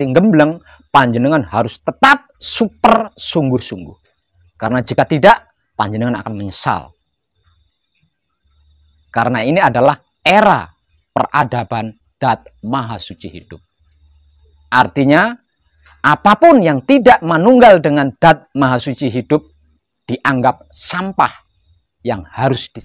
gembleng, panjenengan harus tetap super sungguh-sungguh. Karena jika tidak, panjenengan akan menyesal. Karena ini adalah era peradaban Dat Maha Suci hidup. Artinya, apapun yang tidak manunggal dengan Dat Maha Suci hidup dianggap sampah yang harus di...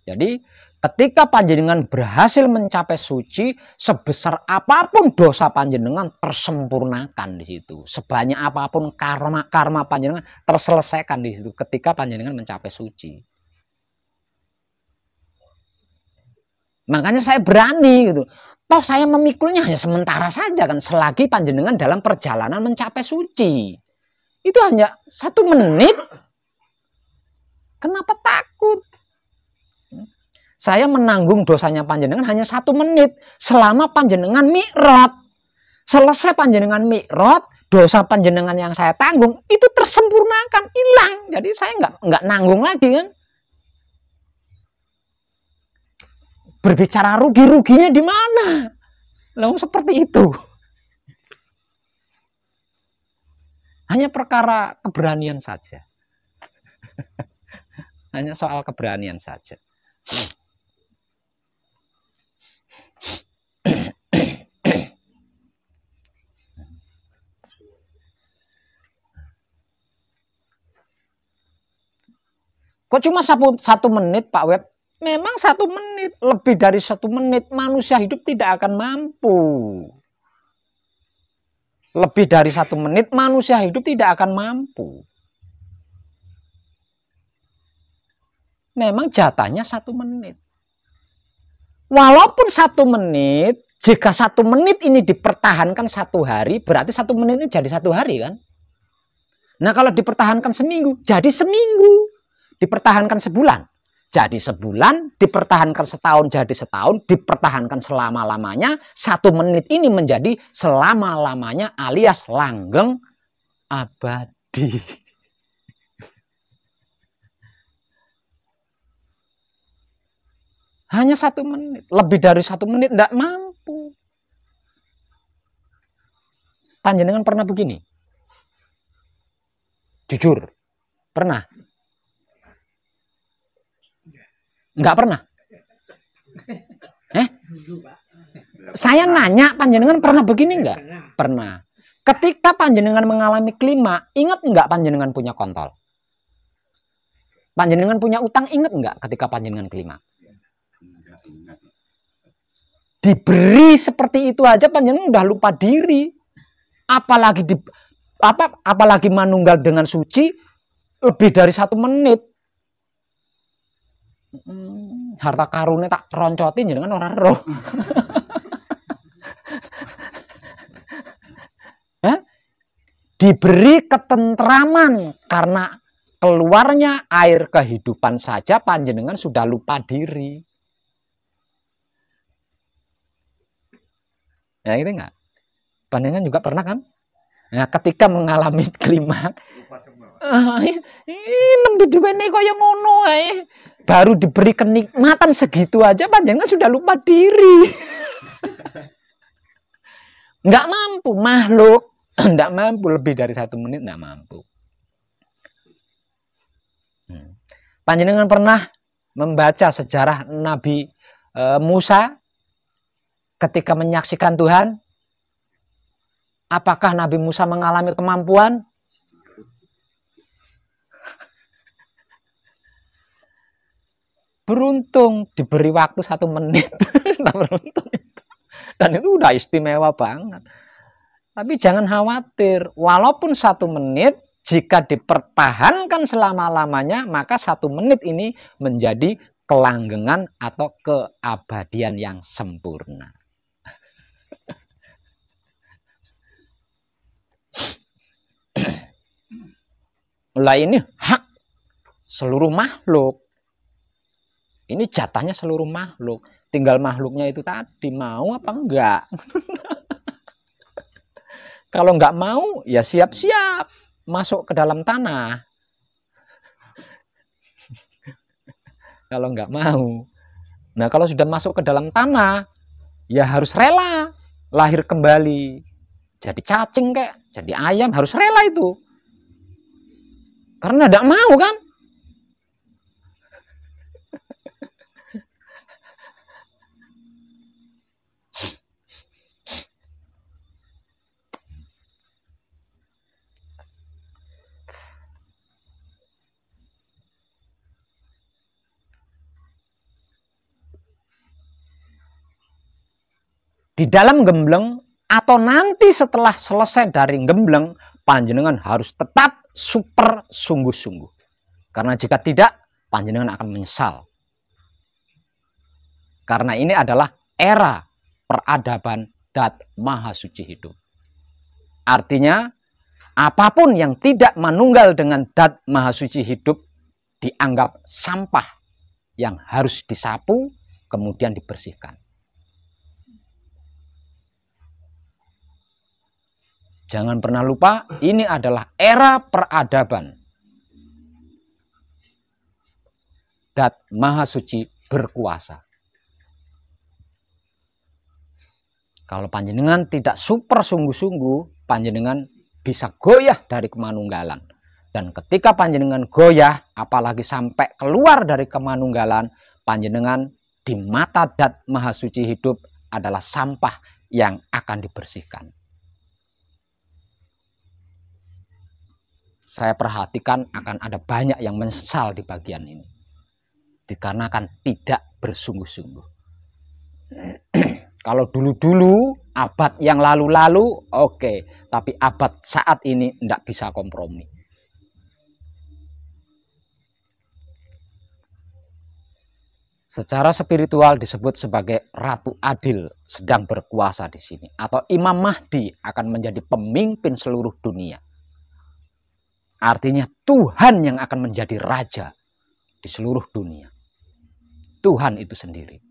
Jadi ketika panjenengan berhasil mencapai suci, sebesar apapun dosa panjenengan tersempurnakan di situ. Sebanyak apapun karma panjenengan terselesaikan di situ ketika panjenengan mencapai suci. Makanya saya berani gitu. Toh saya memikulnya hanya sementara saja kan, selagi panjenengan dalam perjalanan mencapai suci. Itu hanya 1 menit. Kenapa takut? Saya menanggung dosanya panjenengan hanya 1 menit selama panjenengan mi'raj. Selesai panjenengan mi'raj, dosa panjenengan yang saya tanggung itu tersempurnakan, hilang. Jadi saya nggak nanggung lagi kan. Berbicara rugi-ruginya di mana? Lalu seperti itu. Hanya perkara keberanian saja. Hanya soal keberanian saja. Kok cuma 1 menit Pak Web? Memang 1 menit. Lebih dari 1 menit manusia hidup tidak akan mampu. Lebih dari 1 menit manusia hidup tidak akan mampu. Memang jatahnya 1 menit. Walaupun 1 menit, jika 1 menit ini dipertahankan 1 hari, berarti 1 menit ini jadi 1 hari kan? Nah kalau dipertahankan seminggu, jadi seminggu. Dipertahankan sebulan, jadi sebulan. Dipertahankan setahun, jadi setahun. Dipertahankan selama-lamanya. 1 menit ini menjadi selama-lamanya alias langgeng abadi. Hanya 1 menit. Lebih dari 1 menit tidak mampu. Panjenengan pernah begini? Jujur, pernah? Enggak pernah? Saya nanya, panjenengan pernah begini enggak? Pernah. Ketika panjenengan mengalami klima, ingat enggak panjenengan punya kontol? Panjenengan punya utang, ingat enggak ketika panjenengan klima? Diberi seperti itu aja panjenengan udah lupa diri. Apalagi manunggal dengan suci lebih dari 1 menit. Harta karunnya tak roncotin jenengan orang roh. Diberi ketentraman karena keluarnya air kehidupan saja panjenengan sudah lupa diri. Ya itu enggak? Panjenengan juga pernah kan? Nah, ketika mengalami klimaks, baru diberi kenikmatan segitu aja panjenengan sudah lupa diri. Nggak mampu, makhluk nggak mampu lebih dari 1 menit, nggak mampu. Panjenengan pernah membaca sejarah Nabi Musa ketika menyaksikan Tuhan? Apakah Nabi Musa mengalami kemampuan? Beruntung diberi waktu 1 menit. Dan itu udah istimewa banget. Tapi jangan khawatir, walaupun 1 menit, jika dipertahankan selama-lamanya, maka 1 menit ini menjadi kelanggengan atau keabadian yang sempurna. Mulai ini hak seluruh makhluk. Ini jatahnya seluruh makhluk. Tinggal makhluknya itu tadi mau apa enggak. Kalau enggak mau, ya siap-siap masuk ke dalam tanah. Kalau enggak mau. Nah, kalau sudah masuk ke dalam tanah, ya harus rela lahir kembali. Jadi cacing kayak, jadi ayam, harus rela itu. Karena enggak mau kan? Di dalam gembleng atau nanti setelah selesai dari gembleng, panjenengan harus tetap super sungguh-sungguh. Karena jika tidak, panjenengan akan menyesal. Karena ini adalah era peradaban Dat Maha Suci hidup. Artinya, apapun yang tidak manunggal dengan Dat Maha Suci hidup dianggap sampah yang harus disapu, kemudian dibersihkan. Jangan pernah lupa, ini adalah era peradaban. Dat Maha Suci berkuasa. Kalau panjenengan tidak super sungguh-sungguh, panjenengan bisa goyah dari kemanunggalan. Dan ketika panjenengan goyah, apalagi sampai keluar dari kemanunggalan, panjenengan di mata Dat Maha Suci hidup adalah sampah yang akan dibersihkan. Saya perhatikan akan ada banyak yang menyesal di bagian ini. Dikarenakan tidak bersungguh-sungguh. Kalau dulu-dulu, abad yang lalu-lalu, oke. Tapi abad saat ini tidak bisa kompromi. Secara spiritual disebut sebagai Ratu Adil sedang berkuasa di sini. Atau Imam Mahdi akan menjadi pemimpin seluruh dunia. Artinya Tuhan yang akan menjadi raja di seluruh dunia. Tuhan itu sendiri.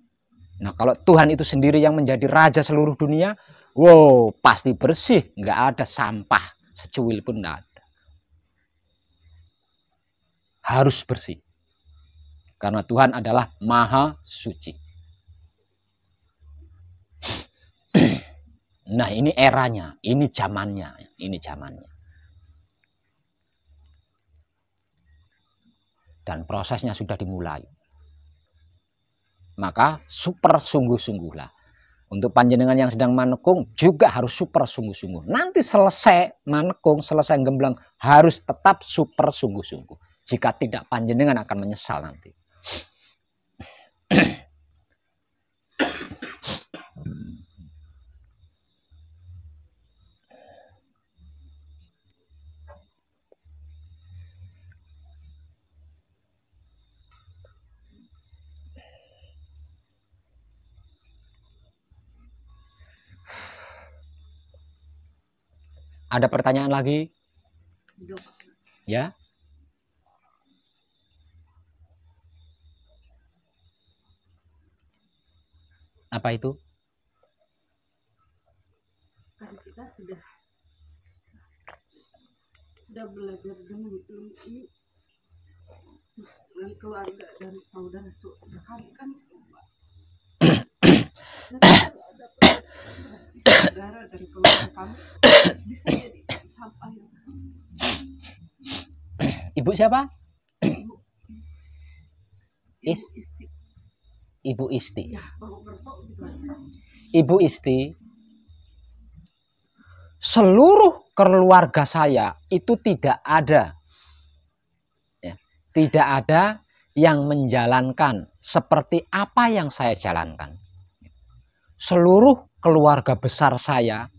Nah, kalau Tuhan itu sendiri yang menjadi raja seluruh dunia, wow, pasti bersih. Nggak ada sampah secuil pun nggak ada. Harus bersih. Karena Tuhan adalah Maha Suci. Nah, ini eranya, ini zamannya, ini zamannya. Dan prosesnya sudah dimulai. Maka super sungguh-sungguhlah. Untuk panjenengan yang sedang manekung juga harus super sungguh-sungguh. Nanti selesai manekung, selesai gembleng, harus tetap super sungguh-sungguh. Jika tidak, panjenengan akan menyesal nanti. Ada pertanyaan lagi? Ya? Apa itu? Kan kita sudah belajar dengan ini dengan keluarga dan saudara-saudara kami kan ada saudara dan keluarga kami bisa jadi sampah yang Ibu siapa? Ibu Isti. Ya, Ibu Isti, seluruh keluarga saya itu tidak ada, ya, tidak ada yang menjalankan seperti apa yang saya jalankan. Seluruh keluarga besar saya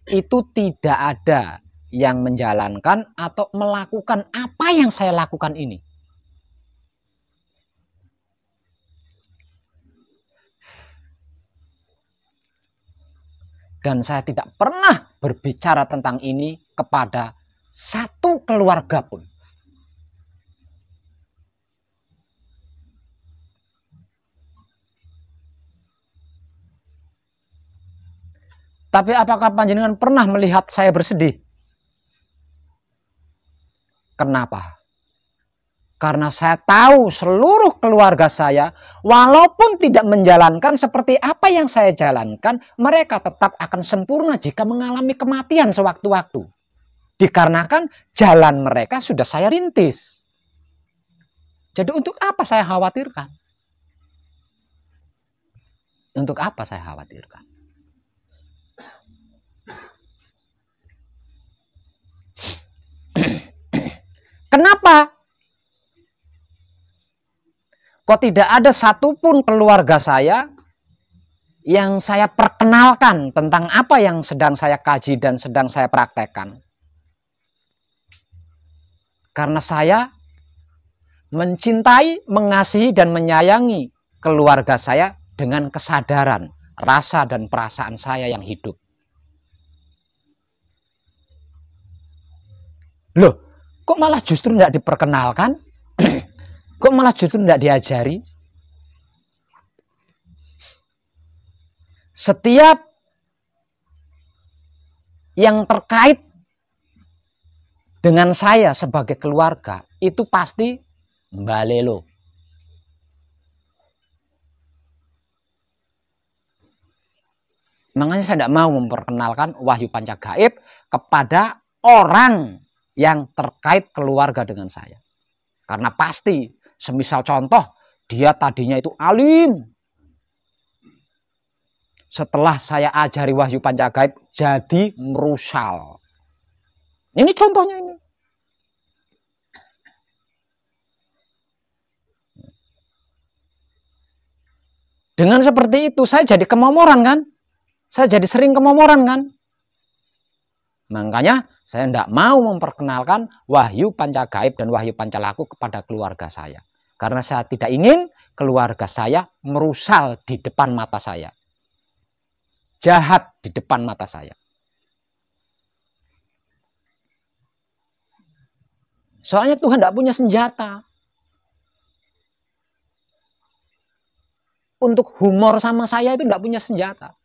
itu tidak ada yang menjalankan atau melakukan apa yang saya lakukan ini. Dan saya tidak pernah berbicara tentang ini kepada satu keluarga pun. Tapi apakah panjenengan pernah melihat saya bersedih? Kenapa? Karena saya tahu seluruh keluarga saya, walaupun tidak menjalankan seperti apa yang saya jalankan, mereka tetap akan sempurna jika mengalami kematian sewaktu-waktu. Dikarenakan jalan mereka sudah saya rintis. Jadi untuk apa saya khawatirkan? Untuk apa saya khawatirkan? Kenapa? Kok tidak ada satupun keluarga saya yang saya perkenalkan tentang apa yang sedang saya kaji dan sedang saya praktekkan? Karena saya mencintai, mengasihi, dan menyayangi keluarga saya dengan kesadaran, rasa, dan perasaan saya yang hidup. Loh, kok malah justru tidak diperkenalkan? Kok malah justru tidak diajari? Setiap yang terkait dengan saya sebagai keluarga itu pasti mbalelo. Makanya saya tidak mau memperkenalkan Wahyu Panca Gaib kepada orang yang terkait keluarga dengan saya. Karena pasti, semisal contoh, dia tadinya itu alim. Setelah saya ajari Wahyu Panca Gaib, jadi merusal. Ini contohnya ini. Dengan seperti itu, saya jadi kemomoran kan? Saya jadi sering kemomoran kan? Makanya saya tidak mau memperkenalkan Wahyu Panca Gaib dan Wahyu Pancalaku kepada keluarga saya. Karena saya tidak ingin keluarga saya merusal di depan mata saya. Jahat di depan mata saya. Soalnya Tuhan tidak punya senjata. Untuk humor sama saya itu tidak punya senjata.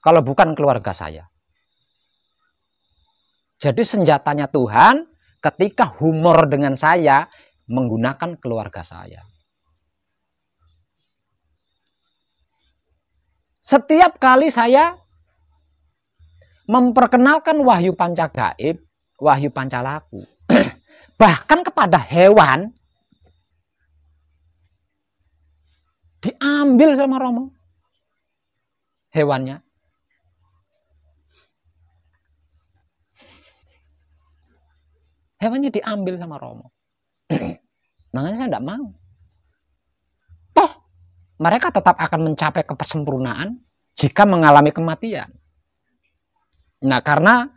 Kalau bukan keluarga saya. Jadi senjatanya Tuhan ketika humor dengan saya menggunakan keluarga saya. Setiap kali saya memperkenalkan Wahyu Panca Gaib, Wahyu Pancalaku, bahkan kepada hewan, diambil sama Romo. Hewannya. Hewannya diambil sama Romo. Makanya saya tidak mau. Toh, mereka tetap akan mencapai kesempurnaan jika mengalami kematian. Nah, karena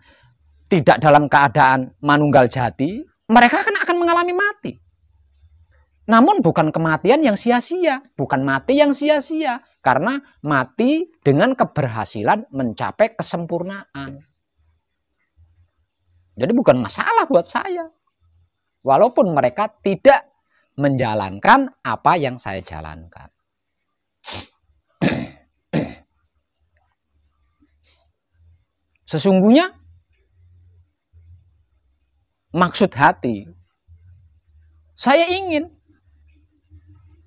tidak dalam keadaan manunggal jati, mereka akan mengalami mati. Namun bukan kematian yang sia-sia, bukan mati yang sia-sia, karena mati dengan keberhasilan mencapai kesempurnaan. Jadi bukan masalah buat saya. Walaupun mereka tidak menjalankan apa yang saya jalankan. Sesungguhnya maksud hati, saya ingin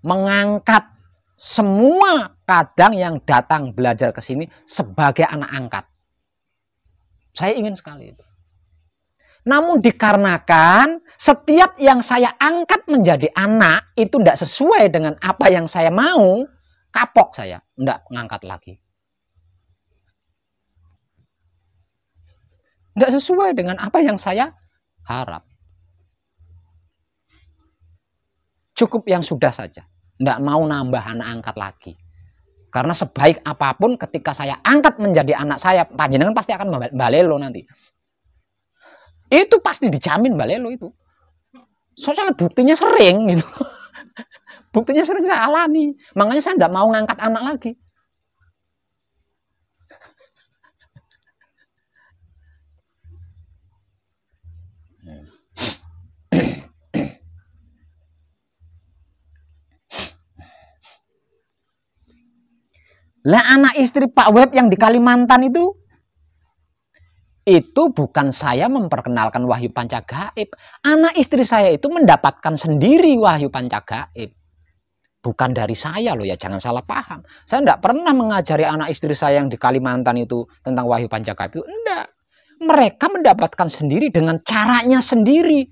mengangkat semua kadang yang datang belajar ke sini sebagai anak angkat. Saya ingin sekali itu. Namun dikarenakan setiap yang saya angkat menjadi anak itu tidak sesuai dengan apa yang saya mau, kapok saya, tidak mengangkat lagi. Tidak sesuai dengan apa yang saya harap. Cukup yang sudah saja. Tidak mau nambah anak angkat lagi. Karena sebaik apapun ketika saya angkat menjadi anak saya, panjenengan pasti akan balelo nanti. Itu pasti dijamin balelo itu. Soalnya buktinya sering gitu. Buktinya sering saya alami. Makanya saya tidak mau ngangkat anak lagi. Lah anak istri Pak Web yang di Kalimantan itu bukan saya memperkenalkan wahyu pancagaib. Anak istri saya itu mendapatkan sendiri wahyu pancagaib. Bukan dari saya loh ya, jangan salah paham. Saya tidak pernah mengajari anak istri saya yang di Kalimantan itu tentang wahyu pancagaib itu. Enggak. Mereka mendapatkan sendiri dengan caranya sendiri.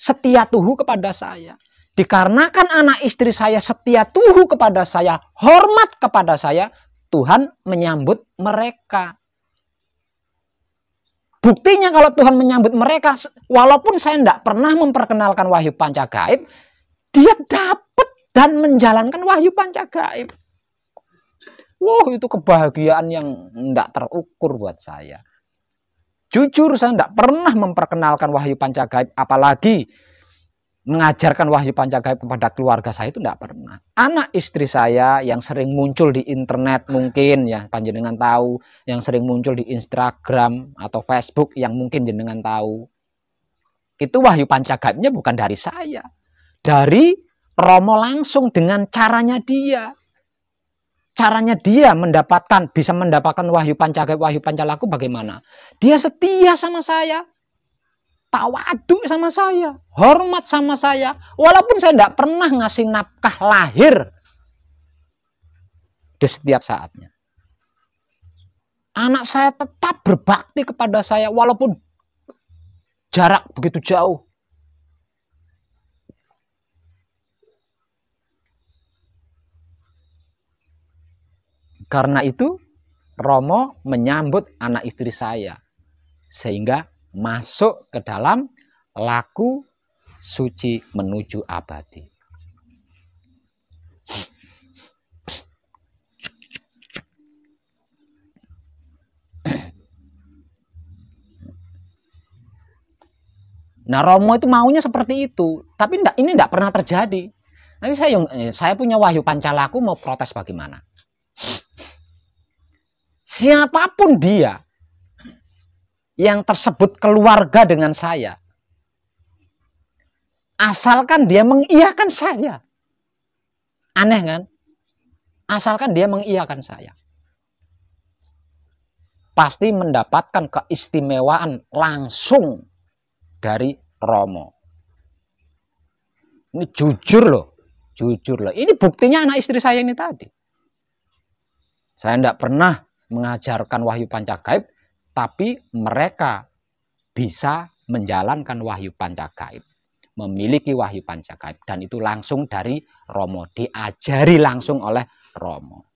Setia tuhu kepada saya. Dikarenakan anak istri saya setia tuhu kepada saya, hormat kepada saya, Tuhan menyambut mereka. Buktinya kalau Tuhan menyambut mereka, walaupun saya tidak pernah memperkenalkan wahyu pancagaib, dia dapat dan menjalankan wahyu pancagaib. Wow, itu kebahagiaan yang tidak terukur buat saya. Jujur saya tidak pernah memperkenalkan wahyu pancagaib, apalagi mengajarkan wahyu pancagaib kepada keluarga saya itu tidak pernah. Anak istri saya yang sering muncul di internet mungkin ya panjenengan tahu, yang sering muncul di Instagram atau Facebook yang mungkin jenengan tahu. Itu wahyu pancagaibnya bukan dari saya. Dari Romo langsung dengan caranya dia. Caranya dia bisa mendapatkan wahyu pancagaib, wahyu pancalaku bagaimana? Dia setia sama saya. Tawaduk sama saya, hormat sama saya, walaupun saya tidak pernah ngasih nafkah lahir di setiap saatnya. Anak saya tetap berbakti kepada saya walaupun jarak begitu jauh. Karena itu Romo menyambut anak istri saya sehingga masuk ke dalam laku suci menuju abadi. Nah, Romo itu maunya seperti itu, tapi ini tidak pernah terjadi. Tapi saya punya wahyu pancalaku, mau protes bagaimana? Siapapun dia yang tersebut keluarga dengan saya, asalkan dia mengiyakan saya. Aneh kan? Asalkan dia mengiyakan saya, pasti mendapatkan keistimewaan langsung dari Romo. Ini jujur loh. Ini buktinya anak istri saya ini tadi. Saya tidak pernah mengajarkan wahyu pancagaib, tapi mereka bisa menjalankan wahyu pancagaib, memiliki wahyu pancagaib, dan itu langsung dari Romo, diajari langsung oleh Romo.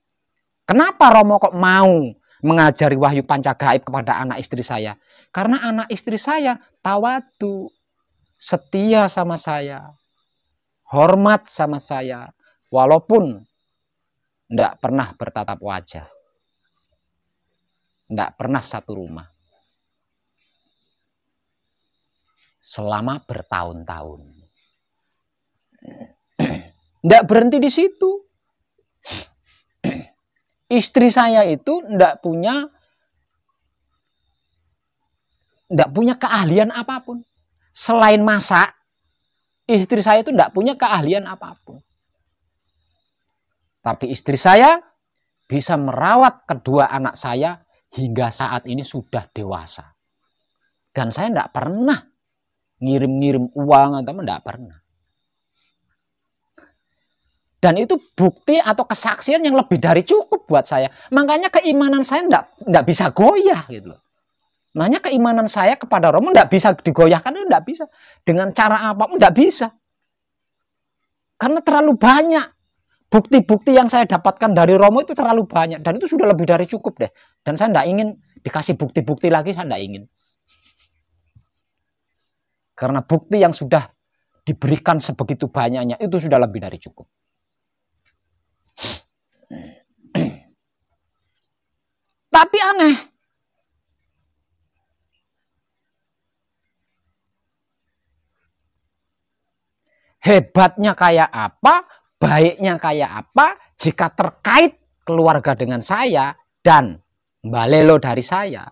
Kenapa Romo kok mau mengajari wahyu pancagaib kepada anak istri saya? Karena anak istri saya tawadu, setia sama saya, hormat sama saya, walaupun tidak pernah bertatap wajah. Tidak pernah satu rumah. Selama bertahun-tahun. Tidak berhenti di situ. Istri saya itu tidak punya keahlian apapun. Selain masak, istri saya itu tidak punya keahlian apapun. Tapi istri saya bisa merawat kedua anak saya hingga saat ini sudah dewasa. Dan saya tidak pernah ngirim-ngirim uang atau tidak pernah. Dan itu bukti atau kesaksian yang lebih dari cukup buat saya. Makanya keimanan saya tidak bisa goyah gitu loh. Makanya keimanan saya kepada Romo tidak bisa digoyahkan, tidak bisa. Dengan cara apapun tidak bisa. Karena terlalu banyak. Bukti-bukti yang saya dapatkan dari Romo itu terlalu banyak. Dan itu sudah lebih dari cukup deh. Dan saya tidak ingin dikasih bukti-bukti lagi, saya tidak ingin. Karena bukti yang sudah diberikan sebegitu banyaknya itu sudah lebih dari cukup. Tapi aneh. Hebatnya kayak apa, baiknya kayak apa, jika terkait keluarga dengan saya dan Mbak Lelo dari saya,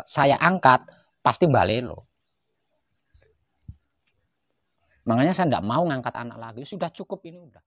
saya angkat, pasti Mbak Lelo. Makanya saya tidak mau ngangkat anak lagi, sudah cukup ini udah.